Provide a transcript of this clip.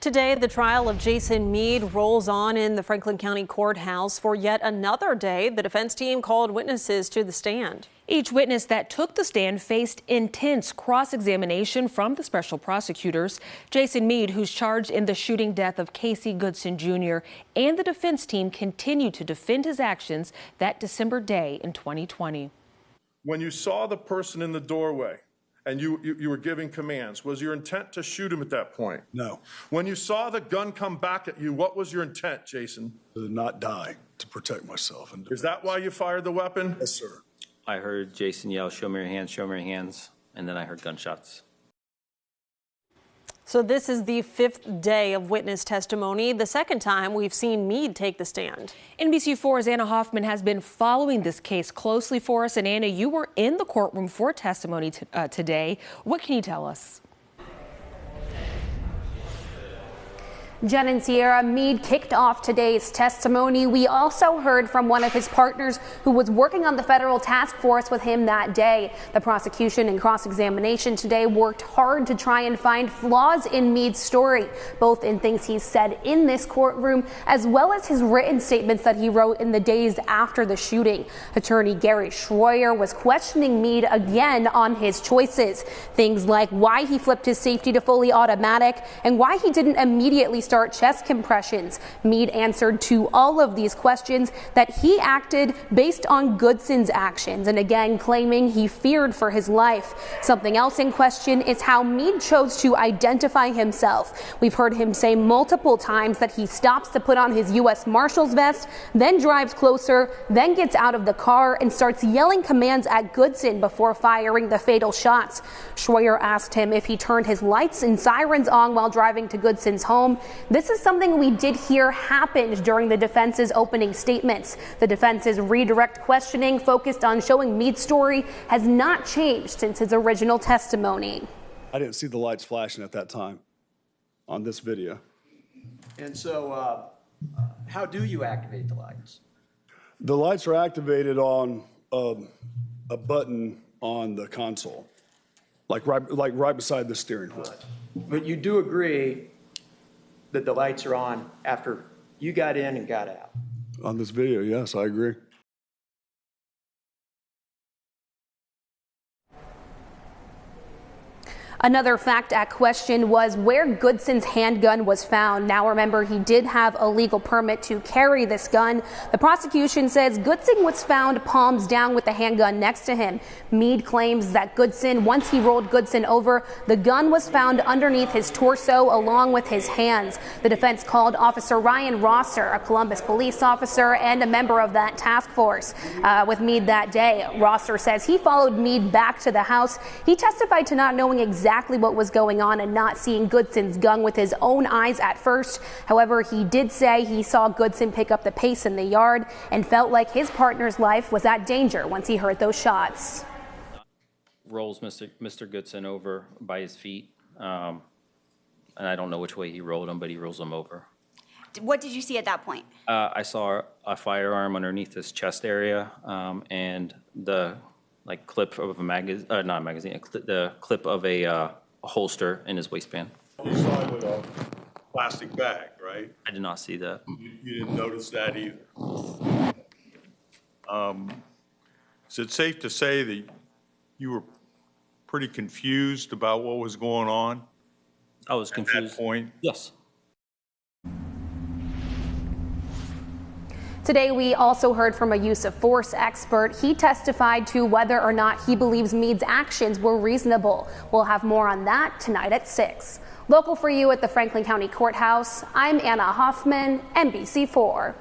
Today, the trial of Jason Meade rolls on in the Franklin County Courthouse. For yet another day, the defense team called witnesses to the stand. Each witness that took the stand faced intense cross-examination from the special prosecutors. Jason Meade, who's charged in the shooting death of Casey Goodson Jr., and the defense team continue to defend his actions that December day in 2020. When you saw the person in the doorway and you were giving commands, was your intent to shoot him at that point? No. When you saw the gun come back at you, what was your intent, Jason? To not die, to protect myself. Is that why you fired the weapon? Yes, sir. I heard Jason yell, "Show me your hands," and then I heard gunshots. So this is the fifth day of witness testimony, the second time we've seen Meade take the stand. NBC4's Anna Hoffman has been following this case closely for us. And Anna, you were in the courtroom for testimony today. What can you tell us? Jen and Sierra, Meade kicked off today's testimony. We also heard from one of his partners who was working on the federal task force with him that day. The prosecution and cross-examination today worked hard to try and find flaws in Meade's story, both in things he said in this courtroom as well as his written statements that he wrote in the days after the shooting. Attorney Gary Schroyer was questioning Meade again on his choices, things like why he flipped his safety to fully automatic and why he didn't immediately start chest compressions. Meade answered to all of these questions that he acted based on Goodson's actions, and again claiming he feared for his life. Something else in question is how Meade chose to identify himself. We've heard him say multiple times that he stops to put on his U.S. Marshal's vest, then drives closer, then gets out of the car and starts yelling commands at Goodson before firing the fatal shots. Schroyer asked him if he turned his lights and sirens on while driving to Goodson's home. This is something we did hear happened during the defense's opening statements. The defense's redirect questioning focused on showing Meade's story has not changed since his original testimony. I didn't see the lights flashing at that time on this video. And so how do you activate the lights? The lights are activated on a button on the console, like right beside the steering wheel. But you do agree that the lights are on after you got in and got out? On this video, yes, I agree. Another fact at question was where Goodson's handgun was found. Now remember, he did have a legal permit to carry this gun. The prosecution says Goodson was found palms down with the handgun next to him. Meade claims that Goodson, once he rolled Goodson over, the gun was found underneath his torso along with his hands. The defense called Officer Ryan Rosser, a Columbus police officer and a member of that task force with Meade that day. Rosser says he followed Meade back to the house. He testified to not knowing exactly what was going on and not seeing Goodson's gun with his own eyes at first. However, he did say he saw Goodson pick up the pace in the yard and felt like his partner's life was at danger once he heard those shots. Rolls Mr. Goodson over by his feet, and I don't know which way he rolled him, but he rolls him over. What did you see at that point? I saw a firearm underneath his chest area, and the clip of a the clip of a holster in his waistband. You saw it with a plastic bag, right? I did not see that. You didn't notice that either. Is it safe to say that you were pretty confused about what was going on? I was confused. At that point? Yes. Today, we also heard from a use of force expert. He testified to whether or not he believes Meade's actions were reasonable. We'll have more on that tonight at 6. Local for you at the Franklin County Courthouse, I'm Anna Hoffman, NBC4.